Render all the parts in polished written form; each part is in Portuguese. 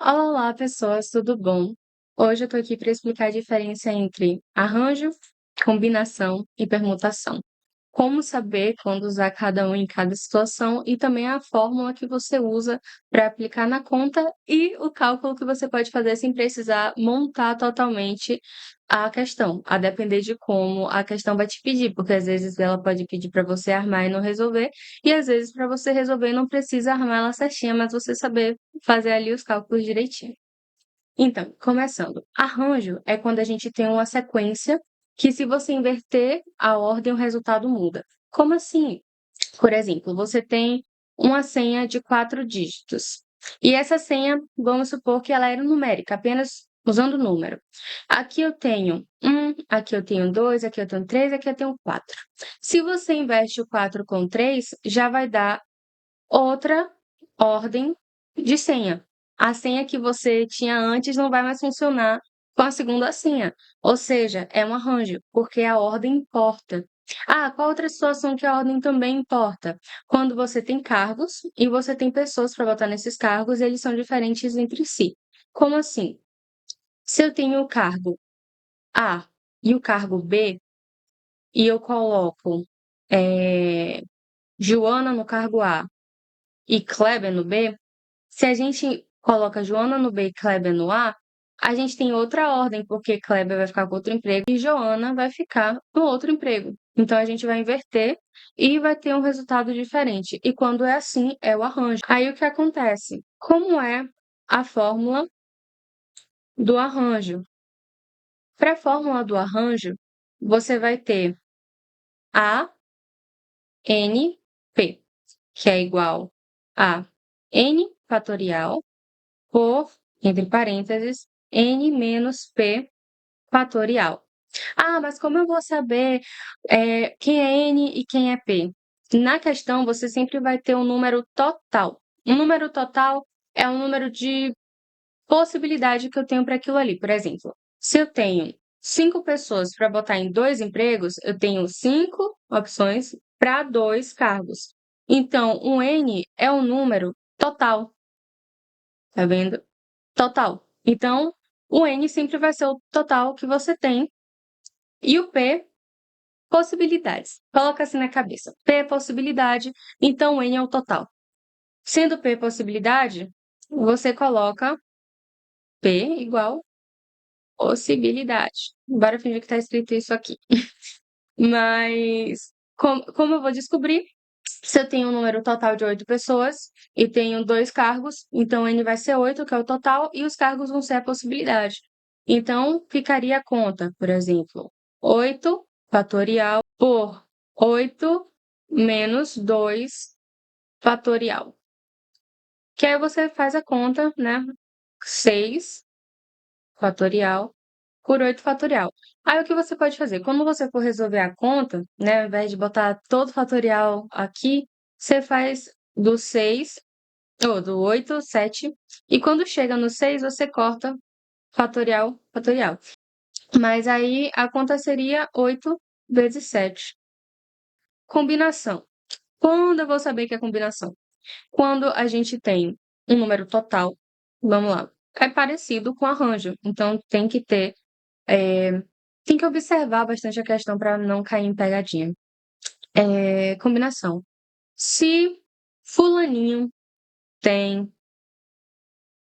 Olá, pessoas, tudo bom? Hoje eu tô aqui para explicar a diferença entre arranjo, combinação e permutação. Como saber quando usar cada um em cada situação e também a fórmula que você usa para aplicar na conta e o cálculo que você pode fazer sem precisar montar totalmente a questão, a depender de como a questão vai te pedir, porque às vezes ela pode pedir para você armar e não resolver, e às vezes para você resolver não precisa armar ela certinha, mas você saber fazer ali os cálculos direitinho. Então, começando. Arranjo é quando a gente tem uma sequência que, se você inverter a ordem, o resultado muda. Como assim? Por exemplo, você tem uma senha de 4 dígitos. E essa senha, vamos supor que ela era numérica, apenas usando número. Aqui eu tenho 1, aqui eu tenho 2, aqui eu tenho 3, aqui eu tenho 4. Se você inverte o 4 com 3, já vai dar outra ordem de senha. A senha que você tinha antes não vai mais funcionar com a segunda senha. Ou seja, é um arranjo, porque a ordem importa. Ah, qual outra situação que a ordem também importa? Quando você tem cargos e você tem pessoas para votar nesses cargos, eles são diferentes entre si. Como assim? Se eu tenho o cargo A e o cargo B, e eu coloco Joana no cargo A e Kleber no B, se a gente coloca Joana no B e Kleber no A, a gente tem outra ordem, porque Kleber vai ficar com outro emprego e Joana vai ficar no outro emprego. Então a gente vai inverter e vai ter um resultado diferente. E quando é assim, é o arranjo. Aí o que acontece? Como é a fórmula do arranjo? Para a fórmula do arranjo, você vai ter A N P, que é igual a N fatorial por, entre parênteses, N menos P fatorial. Ah, mas como eu vou saber quem é N e quem é P? Na questão, você sempre vai ter um número total. Um número total é um número de possibilidade que eu tenho para aquilo ali. Por exemplo, se eu tenho 5 pessoas para botar em 2 empregos, eu tenho 5 opções para 2 cargos. Então, um N é um número total, tá vendo? Total. Então, o N sempre vai ser o total que você tem e o P, possibilidades. Coloca assim na cabeça. P é possibilidade, então o N é o total. Sendo P possibilidade, você coloca P igual possibilidade. Bora fingir que está escrito isso aqui. Mas, como eu vou descobrir? Se eu tenho um número total de 8 pessoas e tenho 2 cargos, então N vai ser 8, que é o total, e os cargos vão ser a possibilidade. Então, ficaria a conta, por exemplo, 8 fatorial por 8 menos 2 fatorial. Que aí você faz a conta, né? 6 fatorial por 8 fatorial. Aí o que você pode fazer? Quando você for resolver a conta, né, ao invés de botar todo fatorial aqui, você faz do 6, ou do 8, 7, e quando chega no 6, você corta fatorial, fatorial. Mas aí a conta seria 8 vezes 7. Combinação. Quando eu vou saber que é combinação? Quando a gente tem um número total, vamos lá, é parecido com arranjo, então tem que observar bastante a questão para não cair em pegadinha. Combinação. Se fulaninho tem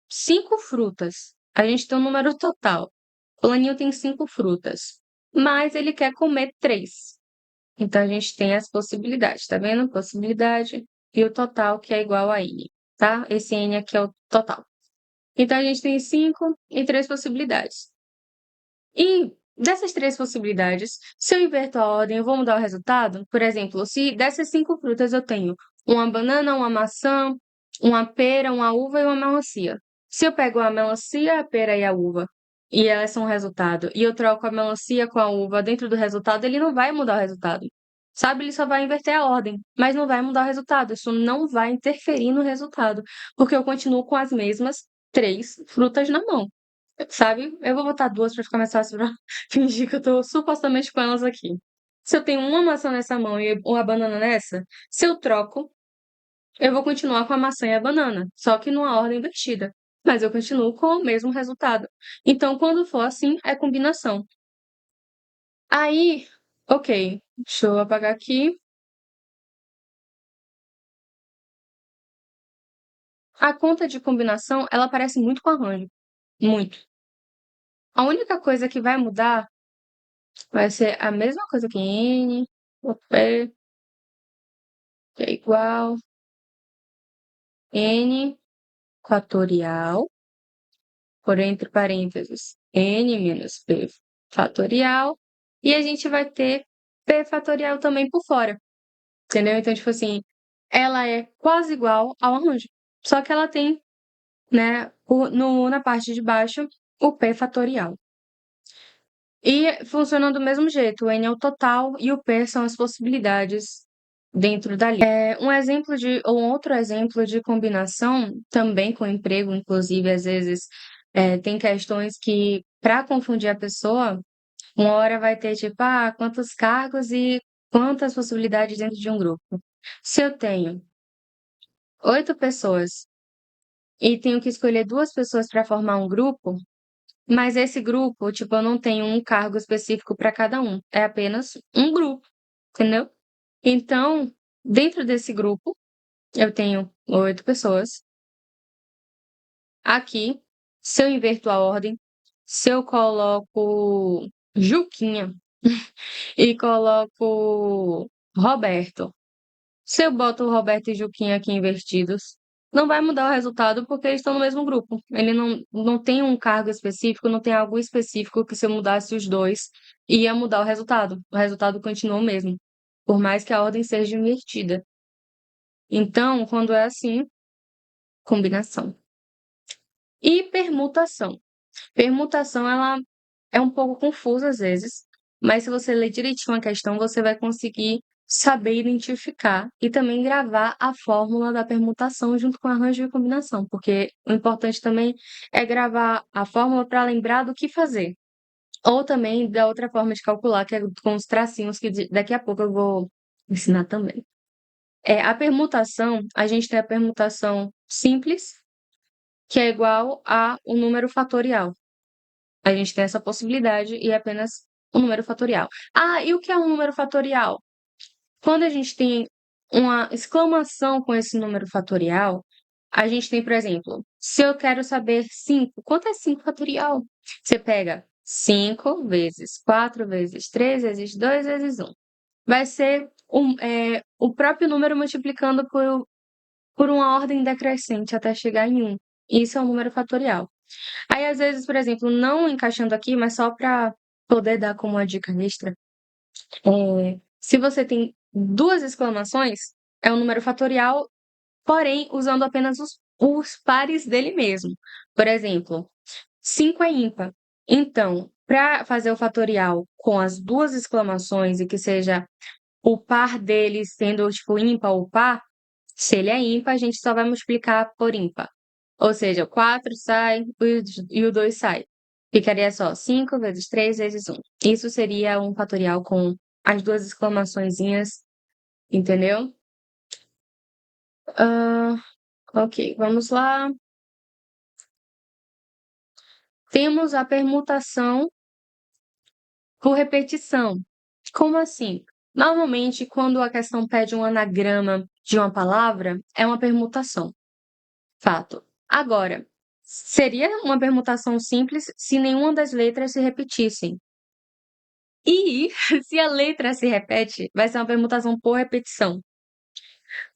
5 frutas, a gente tem um número total. Fulaninho tem 5 frutas, mas ele quer comer 3. Então a gente tem as possibilidades, tá vendo? Possibilidade e o total, que é igual a N, tá? Esse N aqui é o total. Então a gente tem 5 e 3 possibilidades. E dessas 3 possibilidades, se eu inverto a ordem, eu vou mudar o resultado? Por exemplo, se dessas 5 frutas eu tenho uma banana, uma maçã, uma pera, uma uva e uma melancia. Se eu pego a melancia, a pera e a uva, e elas são o resultado, e eu troco a melancia com a uva dentro do resultado, ele não vai mudar o resultado. Sabe? Ele só vai inverter a ordem, mas não vai mudar o resultado. Isso não vai interferir no resultado, porque eu continuo com as mesmas 3 frutas na mão. Sabe? Eu vou botar 2 para ficar mais fácil pra fingir que eu tô supostamente com elas aqui. Se eu tenho uma maçã nessa mão e uma banana nessa, se eu troco, eu vou continuar com a maçã e a banana, só que numa ordem invertida. mas eu continuo com o mesmo resultado. Então, quando for assim, é combinação. Aí, ok, deixa eu apagar aqui. A conta de combinação, ela parece muito com arranjo. Muito. A única coisa que vai mudar vai ser a mesma coisa que N, o P, que é igual N fatorial, por entre parênteses, N menos P fatorial, e a gente vai ter P fatorial também por fora, entendeu? Então, tipo assim, ela é quase igual ao arranjo, só que ela tem, né, na parte de baixo, o P fatorial. E funciona do mesmo jeito, o N é o total e o P são as possibilidades dentro da lista. Um outro exemplo de combinação, também com emprego, inclusive, às vezes, tem questões que, para confundir a pessoa, uma hora vai ter tipo, quantos cargos e quantas possibilidades dentro de um grupo. Se eu tenho 8 pessoas e tenho que escolher 2 pessoas para formar um grupo, mas esse grupo, tipo, eu não tenho um cargo específico para cada um, é apenas um grupo, entendeu? Então, dentro desse grupo, eu tenho 8 pessoas. Aqui, se eu inverto a ordem, se eu coloco Juquinha e coloco Roberto, se eu boto o Roberto e Juquinha aqui invertidos, não vai mudar o resultado porque eles estão no mesmo grupo. Ele não tem um cargo específico, não tem algo específico que se eu mudasse os dois, ia mudar o resultado. O resultado continua o mesmo, por mais que a ordem seja invertida. Então, quando é assim, combinação. E permutação. Permutação, ela é um pouco confusa às vezes, mas se você ler direitinho a questão, você vai conseguir saber identificar e também gravar a fórmula da permutação junto com o arranjo de combinação, porque o importante também é gravar a fórmula para lembrar do que fazer. Ou também da outra forma de calcular, que é com os tracinhos, que daqui a pouco eu vou ensinar também. A permutação, a gente tem a permutação simples, que é igual a um número fatorial. A gente tem essa possibilidade e é apenas um número fatorial. E o que é um número fatorial? Quando a gente tem uma exclamação com esse número fatorial, a gente tem, por exemplo, se eu quero saber 5, quanto é 5 fatorial? Você pega 5 vezes 4 vezes 3 vezes 2 vezes 1. Vai ser o próprio número multiplicando por uma ordem decrescente até chegar em 1. Isso é um número fatorial. Aí, às vezes, por exemplo, não encaixando aqui, mas só para poder dar como uma dica extra, se você tem 2 exclamações, é um número fatorial, porém usando apenas os pares dele mesmo. Por exemplo, 5 é ímpar. Então, para fazer o fatorial com as 2 exclamações e que seja o par deles sendo tipo ímpar ou par, se ele é ímpar, a gente só vai multiplicar por ímpar. Ou seja, o 4 sai e o 2 sai. Ficaria só 5 vezes 3 vezes 1. Isso seria um fatorial com as 2 exclamaçõezinhas, entendeu? Ok, vamos lá. Temos a permutação por repetição. Como assim? Normalmente, quando a questão pede um anagrama de uma palavra, é uma permutação. Fato. Agora, seria uma permutação simples se nenhuma das letras se repetissem. E se a letra se repete, vai ser uma permutação por repetição.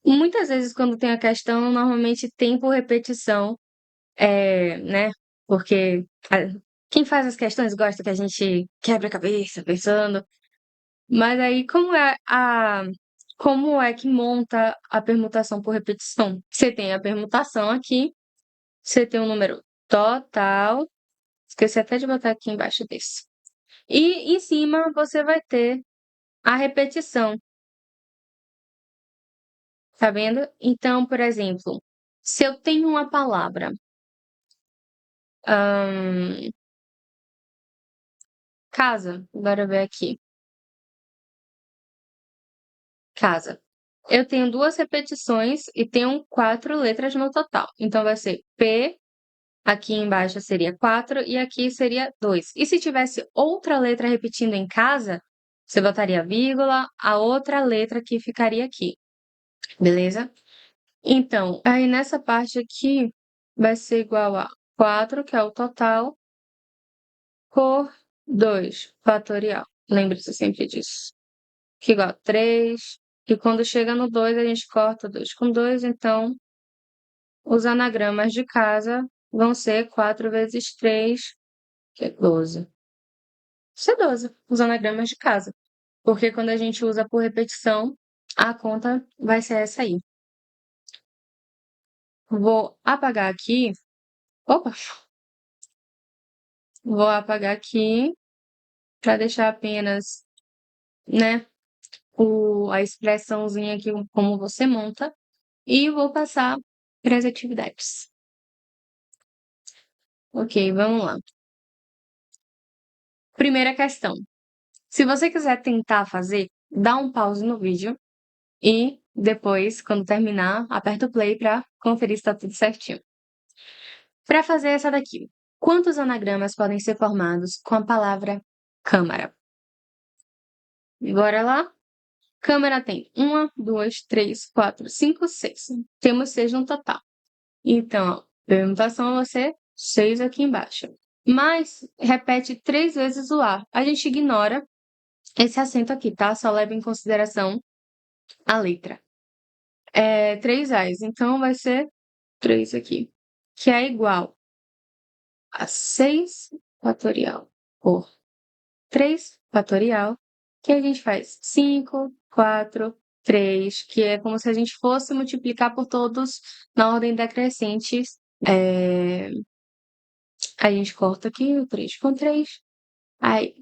Muitas vezes, quando tem a questão, normalmente tem por repetição, né? Porque quem faz as questões gosta que a gente quebra a cabeça pensando. Mas aí, como é que monta a permutação por repetição? Você tem a permutação aqui, você tem um número total. Esqueci até de botar aqui embaixo desse. E em cima você vai ter a repetição. Tá vendo? Então, por exemplo, se eu tenho uma palavra, casa, bora ver aqui, casa. Eu tenho 2 repetições e tenho 4 letras no total. Então vai ser P Aqui embaixo seria 4 e aqui seria 2. E se tivesse outra letra repetindo em casa, você botaria vírgula, a outra letra que ficaria aqui, beleza? Então, aí nessa parte aqui vai ser igual a 4, que é o total, por 2 fatorial. Lembre-se sempre disso. Que é igual a 3. E quando chega no 2, a gente corta 2 com 2. Então, os anagramas de casa vão ser 4 vezes 3, que é 12. Isso é 12, os anagramas de casa. Porque quando a gente usa por repetição, a conta vai ser essa aí. Vou apagar aqui. Opa! Vou apagar aqui para deixar apenas, né, a expressãozinha aqui, como você monta. E vou passar para as atividades. Ok, vamos lá. Primeira questão. Se você quiser tentar fazer, dá um pause no vídeo e depois, quando terminar, aperta o play para conferir se está tudo certinho. Para fazer essa daqui, quantos anagramas podem ser formados com a palavra câmara? Bora lá? Câmara tem 1, 2, 3, 4, 5, 6. Temos 6 no total. Então, permutação vai ser 6 aqui embaixo. Mas repete 3 vezes o A. A gente ignora esse acento aqui, tá? Só leva em consideração a letra. 3 A's. Então, vai ser 3 aqui. Que é igual a 6 fatorial por 3 fatorial, que a gente faz 5, 4, 3, que é como se a gente fosse multiplicar por todos na ordem decrescente. A gente corta aqui o 3 com 3. Aí,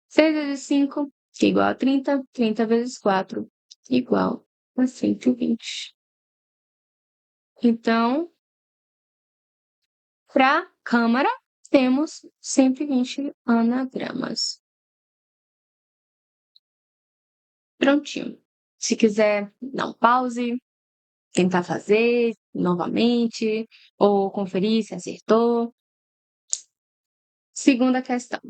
6 vezes 5, que é igual a 30. 30 vezes 4, igual a 120. Então, para câmara, temos 120 anagramas. Prontinho. Se quiser dar um pause, tentar fazer novamente, ou conferir se acertou. Segunda questão.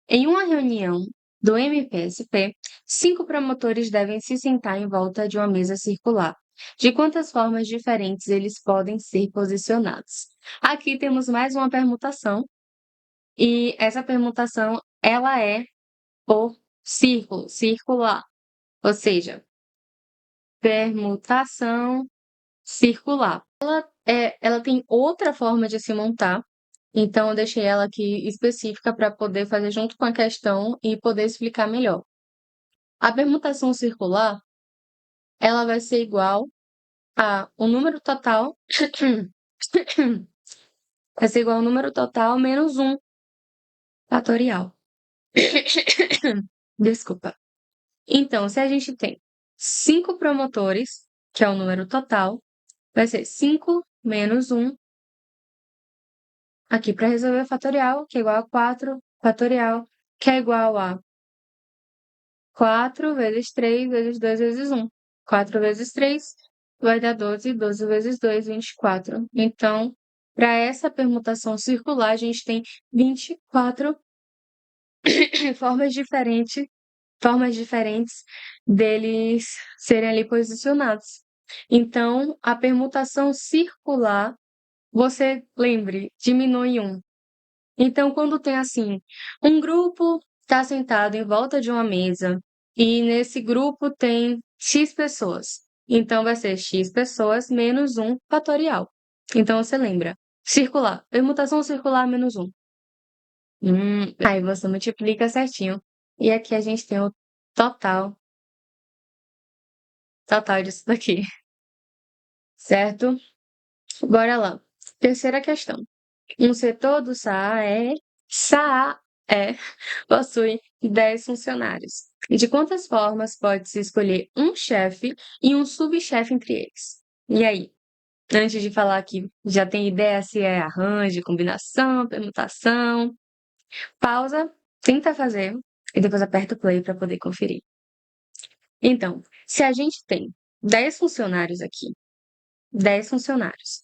Em uma reunião do MPSP, 5 promotores devem se sentar em volta de uma mesa circular. De quantas formas diferentes eles podem ser posicionados? Aqui temos mais uma permutação, e essa permutação ela é por círculo, circular, ou seja, permutação circular. Ela tem outra forma de se montar, então eu deixei ela aqui específica para poder fazer junto com a questão e poder explicar melhor. A permutação circular, ela vai ser igual a o número total vai ser igual ao número total menos 1 fatorial. Desculpa. Então, se a gente tem 5 promotores, que é o número total, vai ser 5 menos 1 aqui para resolver o fatorial, que é igual a 4 fatorial, que é igual a 4 vezes 3 vezes 2 vezes 1. 4 vezes 3 vai dar 12, 12 vezes 2, 24. Então, para essa permutação circular, a gente tem 24 formas diferentes deles serem ali posicionados. Então, a permutação circular, você lembre, diminui 1. Então, quando tem assim, um grupo está sentado em volta de uma mesa e nesse grupo tem X pessoas. Então, vai ser X pessoas menos 1 fatorial. Então, você lembra. Circular. Permutação circular menos 1. Aí você multiplica certinho. E aqui a gente tem o total disso daqui. Certo? Bora lá. Terceira questão. Um setor do SAE possui 10 funcionários. De quantas formas pode-se escolher um chefe e um subchefe entre eles? E aí? Antes de falar aqui, já tem ideia se é arranjo, combinação, permutação? Pausa, tenta fazer e depois aperta o play para poder conferir. Então, se a gente tem 10 funcionários aqui, 10 funcionários,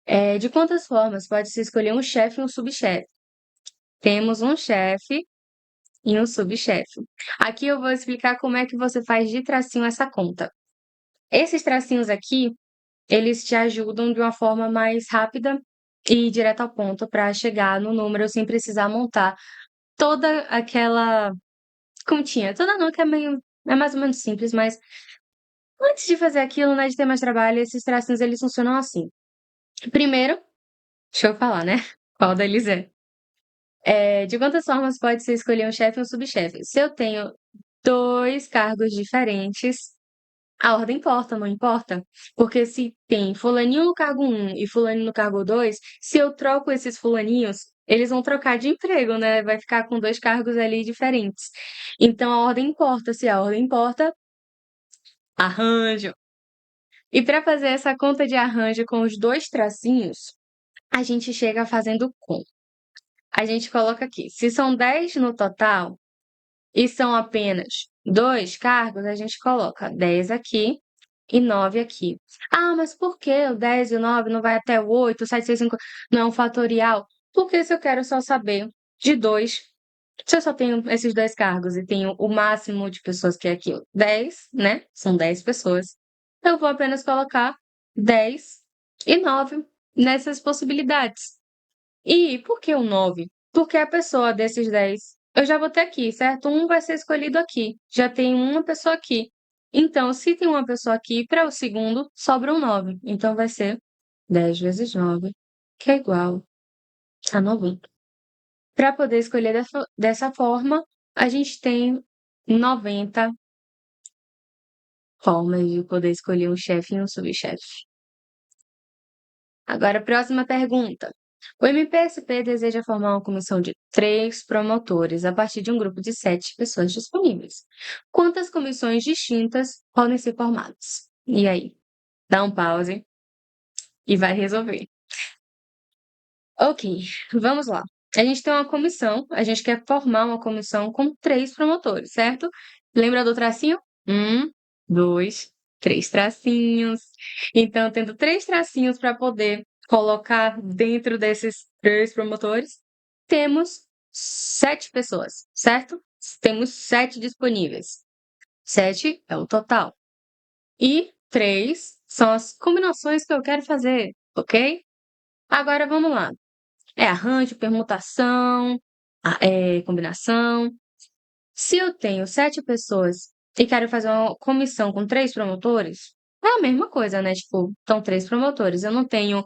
De quantas formas pode-se escolher um chefe e um subchefe? Temos um chefe e um subchefe. Aqui eu vou explicar como é que você faz de tracinho essa conta. Esses tracinhos aqui, eles te ajudam de uma forma mais rápida e direta ao ponto para chegar no número sem precisar montar toda aquela continha. Toda não, que é mais ou menos simples, mas antes de fazer aquilo, né, de ter mais trabalho, esses tracinhos eles funcionam assim. Primeiro, deixa eu falar, né? Qual deles é? De quantas formas pode ser escolher um chefe ou um subchefe? Se eu tenho dois cargos diferentes, a ordem importa, não importa? Porque se tem fulaninho no cargo um e fulaninho no cargo 2, se eu troco esses fulaninhos, eles vão trocar de emprego, né? Vai ficar com dois cargos ali diferentes. Então a ordem importa. Se a ordem importa, arranjo. E para fazer essa conta de arranjo com os dois tracinhos, a gente chega fazendo com. A gente coloca aqui, se são 10 no total e são apenas dois cargos, a gente coloca 10 aqui e 9 aqui. Ah, mas por que o 10 e o 9 não vai até o 8, o 7, 6, 5, não é um fatorial? Porque se eu quero só saber de dois, se eu só tenho esses dois cargos e tenho o máximo de pessoas que é aqui, 10, né? São 10 pessoas. Eu vou apenas colocar 10 e 9 nessas possibilidades. E por que o 9? Porque a pessoa desses 10, eu já vou ter aqui, certo? Um vai ser escolhido aqui. Já tem uma pessoa aqui. Então, se tem uma pessoa aqui, para o segundo, sobra um 9. Então, vai ser 10 vezes 9, que é igual a 90. Para poder escolher dessa forma, a gente tem 90 formas de poder escolher um chefe e um subchefe. Agora, próxima pergunta. O MPSP deseja formar uma comissão de 3 promotores a partir de um grupo de 7 pessoas disponíveis. Quantas comissões distintas podem ser formadas? E aí? Dá um pause e vai resolver. Ok, vamos lá. A gente tem uma comissão, a gente quer formar uma comissão com 3 promotores, certo? Lembra do tracinho? 2, 3 tracinhos. Então, tendo 3 tracinhos para poder colocar dentro desses 3 promotores, temos 7 pessoas, certo? Temos 7 disponíveis. 7 é o total. E 3 são as combinações que eu quero fazer, ok? Agora vamos lá. Arranjo, permutação, combinação. Se eu tenho 7 pessoas e quero fazer uma comissão com 3 promotores, é a mesma coisa, né? Tipo, são 3 promotores. Eu não tenho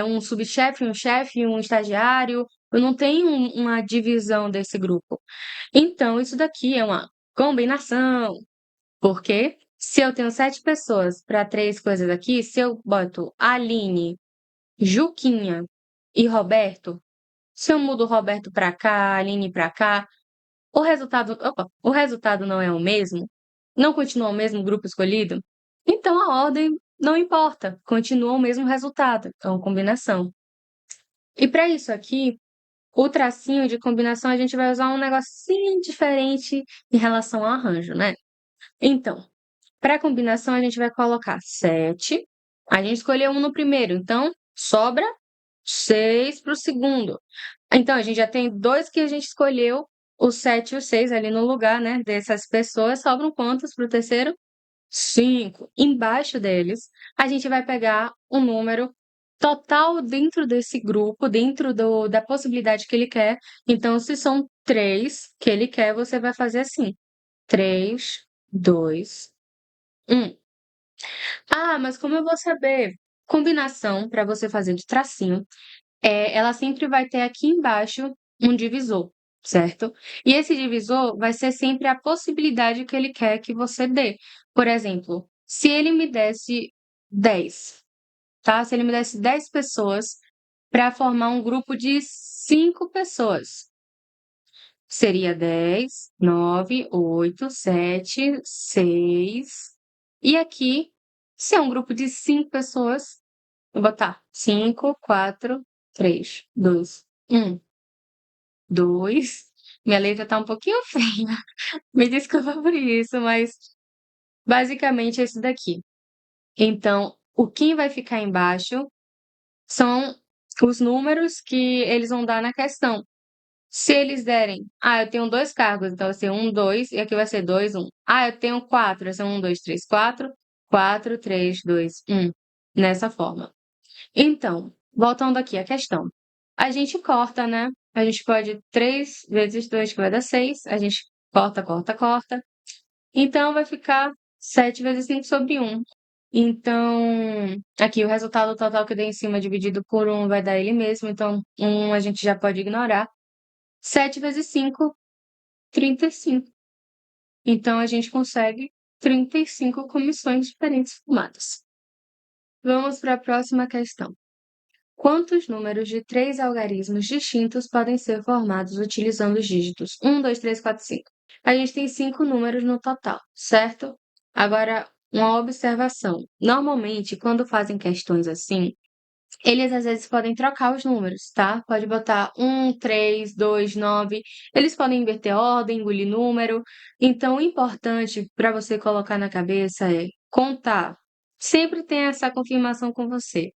um subchefe, um chefe, um estagiário. Eu não tenho uma divisão desse grupo. Então, isso daqui é uma combinação. Porque se eu tenho 7 pessoas para 3 coisas aqui, se eu boto Aline, Juquinha e Roberto, se eu mudo o Roberto para cá, a Aline para cá, o resultado não é o mesmo? Não continua o mesmo grupo escolhido? Então a ordem não importa, continua o mesmo resultado, é uma combinação. E para isso aqui, o tracinho de combinação a gente vai usar um negocinho diferente em relação ao arranjo, né? Então, para combinação a gente vai colocar 7. A gente escolheu um no primeiro, então sobra 6 para o segundo. Então, a gente já tem 2 que a gente escolheu, o 7 e o 6 ali no lugar, né, dessas pessoas. Sobram quantos para o terceiro? 5. Embaixo deles, a gente vai pegar um número total dentro desse grupo, dentro da possibilidade que ele quer. Então, se são 3 que ele quer, você vai fazer assim: 3, 2, 1. Ah, mas como eu vou saber? Combinação, para você fazer de tracinho, ela sempre vai ter aqui embaixo um divisor, certo? E esse divisor vai ser sempre a possibilidade que ele quer que você dê. Por exemplo, se ele me desse 10, tá? Se ele me desse 10 pessoas para formar um grupo de 5 pessoas, seria 10, 9, 8, 7, 6. E aqui, se é um grupo de 5 pessoas, vou botar 5, 4, 3, 2, 1, 2. Minha letra tá um pouquinho feia. Me desculpa por isso, mas basicamente é esse daqui. Então, o quem vai ficar embaixo são os números que eles vão dar na questão. Se eles derem, eu tenho 2 cargos, então vai ser 1, 2, e aqui vai ser 2, 1. Eu tenho 4, vai ser 1, 2, 3, 4, 4, 3, 2, 1. Nessa forma. Então, voltando aqui à questão. A gente corta, né? A gente pode 3 vezes 2, que vai dar 6. A gente corta, corta, corta. Então, vai ficar 7 vezes 5 sobre 1. Então, aqui o resultado total que dei em cima dividido por 1 vai dar ele mesmo. Então, 1 a gente já pode ignorar. 7 vezes 5, 35. Então, a gente consegue 35 comissões diferentes formadas. Vamos para a próxima questão. Quantos números de 3 algarismos distintos podem ser formados utilizando os dígitos 1, 2, 3, 4, 5? A gente tem 5 números no total, certo? Agora, uma observação. Normalmente, quando fazem questões assim, eles às vezes podem trocar os números, tá? Pode botar 1, 3, 2, 9. Eles podem inverter a ordem, engolir número. Então, o importante para você colocar na cabeça é contar. Sempre tem essa confirmação com você.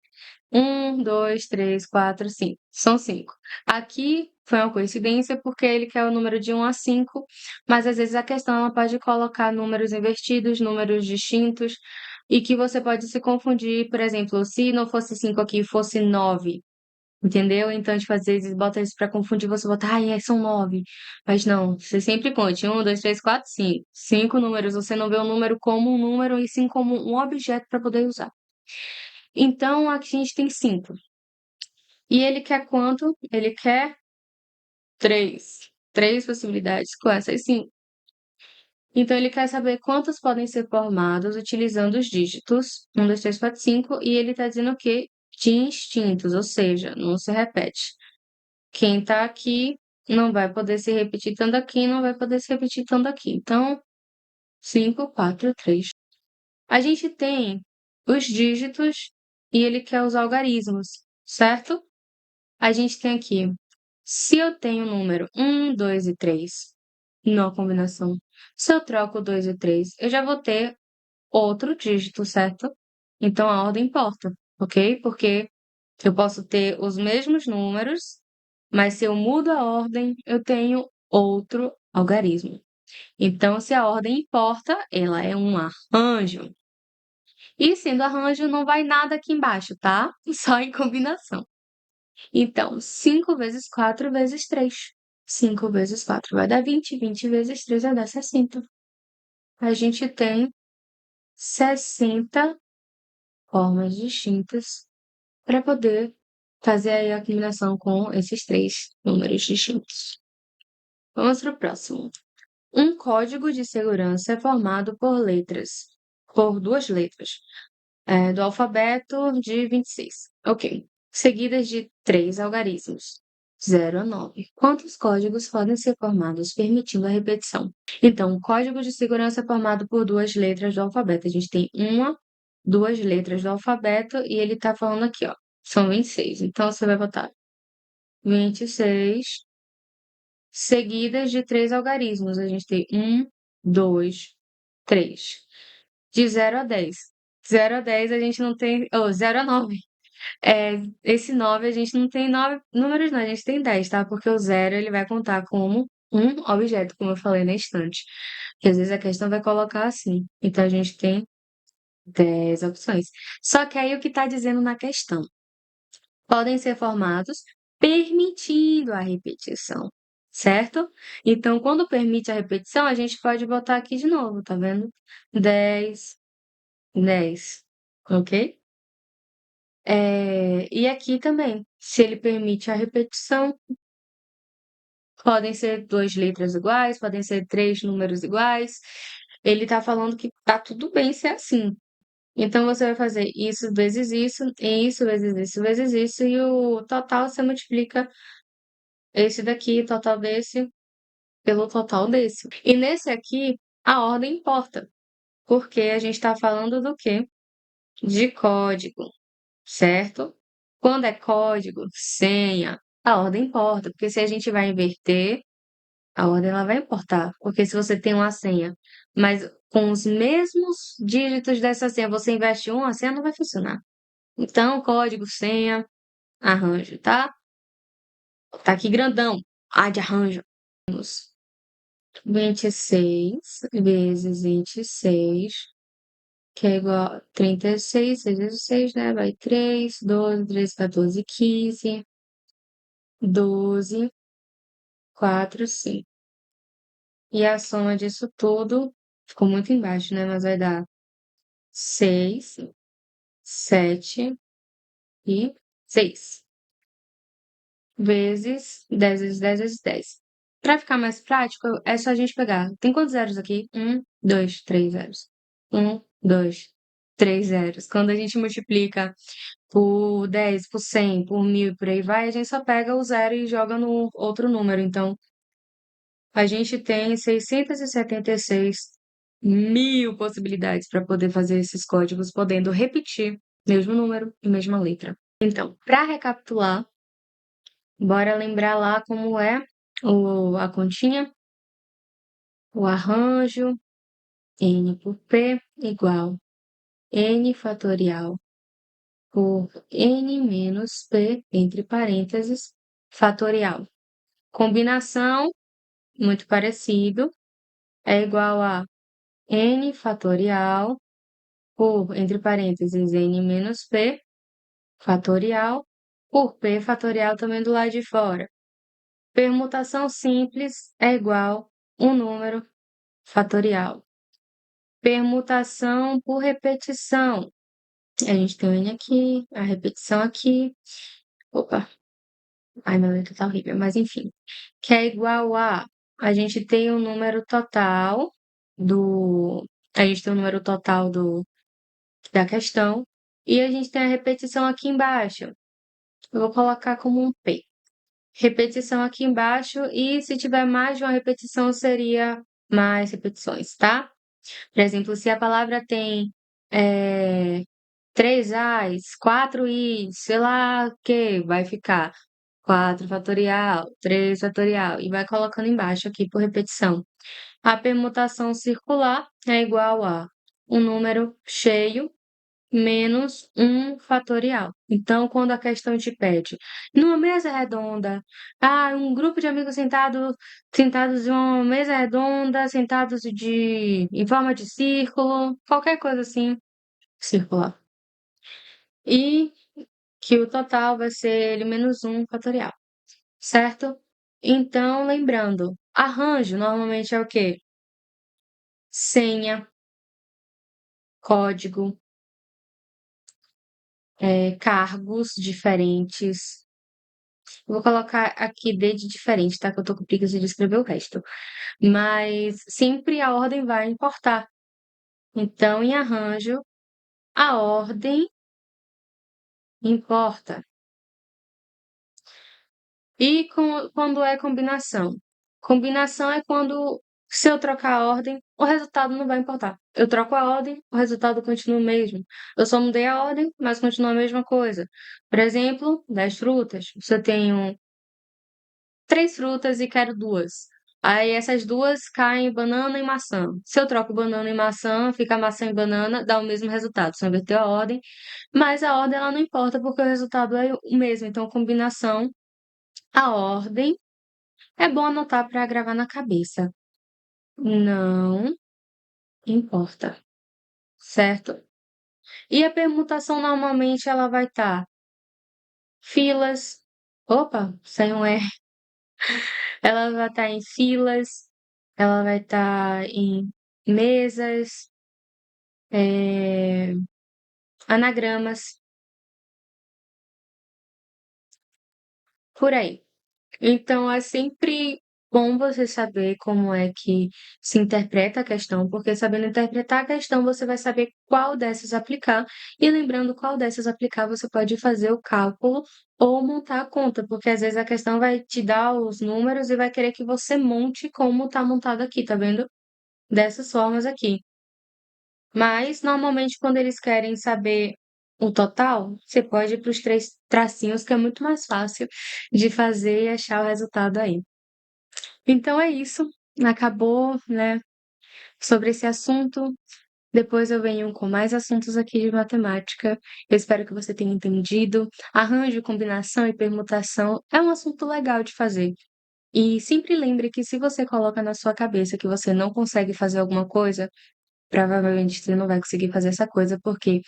1, 2, 3, 4, 5. São 5. Aqui foi uma coincidência porque ele quer o número de 1 a 5, mas às vezes a questão ela pode colocar números invertidos, números distintos, e que você pode se confundir, por exemplo, se não fosse 5 aqui, fosse 9, entendeu? Então, tipo, às vezes bota isso para confundir, você bota, são 9. Mas não, você sempre conte 1, 2, 3, 4, 5. 5 números, você não vê o número como um número, e sim como um objeto para poder usar. Então, aqui a gente tem 5. E ele quer quanto? Ele quer 3. 3 possibilidades com essas 5. Então, ele quer saber quantos podem ser formados utilizando os dígitos 1, 2, 3, 4, 5. E ele está dizendo o quê? Distintos, ou seja, não se repete. Quem está aqui não vai poder se repetir tanto aqui, não vai poder se repetir tanto aqui. Então, 5, 4, 3. A gente tem os dígitos e ele quer os algarismos, certo? A gente tem aqui, se eu tenho o número 1, 2 e 3 na combinação, se eu troco o 2 e 3, eu já vou ter outro dígito, certo? Então a ordem importa, ok? Porque eu posso ter os mesmos números, mas se eu mudo a ordem, eu tenho outro algarismo. Então, se a ordem importa, ela é um arranjo. E sendo arranjo, não vai nada aqui embaixo, tá? Só em combinação. Então, 5 vezes 4 vezes 3. 5 vezes 4 vai dar 20. 20 vezes 3 vai dar 60. A gente tem 60 formas distintas para poder fazer aí a combinação com esses 3 números distintos. Vamos para o próximo. Um código de segurança é formado por 2 letras, do alfabeto de 26. Ok. Seguidas de 3 algarismos, 0 a 9. Quantos códigos podem ser formados permitindo a repetição? Então, o código de segurança é formado por 2 letras do alfabeto. A gente tem 2 letras do alfabeto e ele está falando aqui, ó, são 26. Então, você vai botar 26 seguidas de 3 algarismos. A gente tem 1, 2, 3. De 0 a 10. 0 a 10 a gente não tem. 0 a 9. Esse 9 a gente não tem 9 números, não, a gente tem 10, tá? Porque o 0 ele vai contar como um objeto, como eu falei na estante. Que às vezes a questão vai colocar assim. Então a gente tem 10 opções. Só que aí o que está dizendo na questão? Podem ser formados permitindo a repetição, certo? Então, quando permite a repetição, a gente pode botar aqui de novo, tá vendo? 10, 10, ok? E aqui também, se ele permite a repetição, podem ser 2 letras iguais, podem ser 3 números iguais. Ele está falando que tá tudo bem ser assim. Então, você vai fazer isso vezes isso, e isso vezes isso, vezes isso, e o total você multiplica esse daqui, total desse, pelo total desse. E nesse aqui, a ordem importa, porque a gente está falando do quê? De código, certo? Quando é código, senha, a ordem importa, porque se a gente vai inverter, a ordem ela vai importar. Porque se você tem uma senha, mas com os mesmos dígitos dessa senha, você inverte um, a senha não vai funcionar. Então, código, senha, arranjo, tá? Tá aqui grandão. A de arranjo. 26 vezes 26, que é igual a 36, 6 vezes 6, né? Vai 3, 12, 13, 14, 15, 12, 4, 5. E a soma disso tudo ficou muito embaixo, né? Mas vai dar 6, 7 e 6. Vezes 10 vezes 10 vezes 10. Para ficar mais prático, é só a gente pegar. Tem quantos zeros aqui? 2, 3 zeros. 2, 3 zeros. Quando a gente multiplica por 10, por 100, por 1000 e por aí vai, a gente só pega o zero e joga no outro número. Então, a gente tem 676 mil possibilidades para poder fazer esses códigos, podendo repetir mesmo número e mesma letra. Então, para recapitular, bora lembrar lá como é a continha, o arranjo, n por p igual n fatorial por n menos p, entre parênteses, fatorial. Combinação, muito parecido, é igual a n fatorial por, entre parênteses, n menos p, fatorial, por p fatorial também do lado de fora. Permutação simples é igual um número fatorial. Permutação por repetição. A gente tem o n aqui, a repetição aqui. Opa, ai, meu letra tá horrível, mas enfim. Que é igual a gente tem o número total do. A gente tem o número total da questão. E a gente tem a repetição aqui embaixo. Eu vou colocar como um P. Repetição aqui embaixo. E se tiver mais de uma repetição, seria mais repetições, tá? Por exemplo, se a palavra tem 3 A's, 4 I's, sei lá o que, vai ficar 4 fatorial, 3 fatorial, e vai colocando embaixo aqui por repetição. A permutação circular é igual a um número cheio menos 1 fatorial. Então, quando a questão te pede, numa mesa redonda, um grupo de amigos sentados em uma mesa redonda, sentados em forma de círculo, qualquer coisa assim, circular. E que o total vai ser ele menos 1 fatorial, certo? Então, lembrando, arranjo normalmente é o quê? Senha, código, cargos diferentes. Vou colocar aqui D de diferente, tá? Que eu tô com preguiça de escrever o resto. Mas sempre a ordem vai importar. Então, em arranjo, a ordem importa. E quando é combinação? Combinação é quando, se eu trocar a ordem, o resultado não vai importar. Eu troco a ordem, o resultado continua o mesmo. Eu só mudei a ordem, mas continua a mesma coisa. Por exemplo, 10 frutas. Se eu tenho 3 frutas e quero 2. Aí essas duas caem banana e maçã. Se eu troco banana e maçã, fica maçã e banana, dá o mesmo resultado. Só inverteu a ordem, mas a ordem ela não importa porque o resultado é o mesmo. Então, combinação, a ordem é bom anotar para gravar na cabeça. Não importa, certo? E a permutação normalmente ela vai estar filas. Opa, saiu um R. Ela vai estar em filas, ela vai estar em mesas, anagramas, por aí. Então, é sempre bom você saber como é que se interpreta a questão, porque sabendo interpretar a questão, você vai saber qual dessas aplicar, e lembrando qual dessas aplicar, você pode fazer o cálculo ou montar a conta, porque às vezes a questão vai te dar os números e vai querer que você monte como está montado aqui, tá vendo? Dessas formas aqui. Mas, normalmente, quando eles querem saber o total, você pode ir para os 3 tracinhos, que é muito mais fácil de fazer e achar o resultado aí. Então é isso, acabou, né, sobre esse assunto. Depois eu venho com mais assuntos aqui de matemática. Eu espero que você tenha entendido. Arranjo, combinação e permutação é um assunto legal de fazer. E sempre lembre que se você coloca na sua cabeça que você não consegue fazer alguma coisa, provavelmente você não vai conseguir fazer essa coisa, porque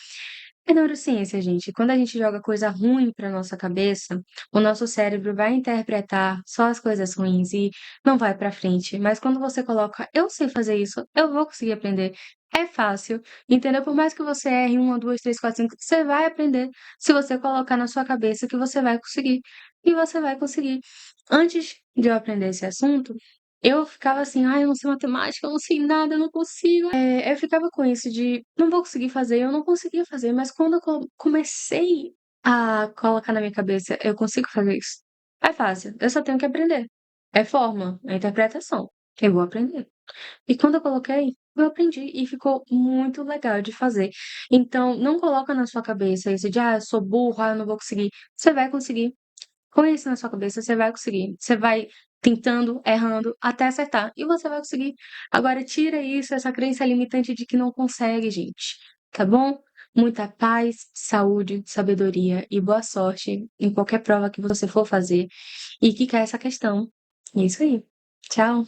é neurociência, gente. Quando a gente joga coisa ruim para nossa cabeça, o nosso cérebro vai interpretar só as coisas ruins e não vai para frente. Mas quando você coloca, eu sei fazer isso, eu vou conseguir aprender. É fácil, entendeu? Por mais que você erre uma, duas, três, quatro, cinco, você vai aprender se você colocar na sua cabeça que você vai conseguir. E você vai conseguir. Antes de eu aprender esse assunto, eu ficava assim, ai, eu não sei matemática, eu não sei nada, eu não consigo. Eu ficava com isso de não vou conseguir fazer, eu não conseguia fazer, mas quando eu comecei a colocar na minha cabeça, eu consigo fazer isso. É fácil, eu só tenho que aprender. É forma, é interpretação. Eu vou aprender. E quando eu coloquei, eu aprendi e ficou muito legal de fazer. Então, não coloca na sua cabeça isso de, eu sou burro, eu não vou conseguir. Você vai conseguir. Com isso na sua cabeça, você vai conseguir. Você vai tentando, errando, até acertar. E você vai conseguir. Agora, tira isso, essa crença limitante de que não consegue, gente. Tá bom? Muita paz, saúde, sabedoria e boa sorte em qualquer prova que você for fazer e que cai essa questão. Isso aí. Tchau.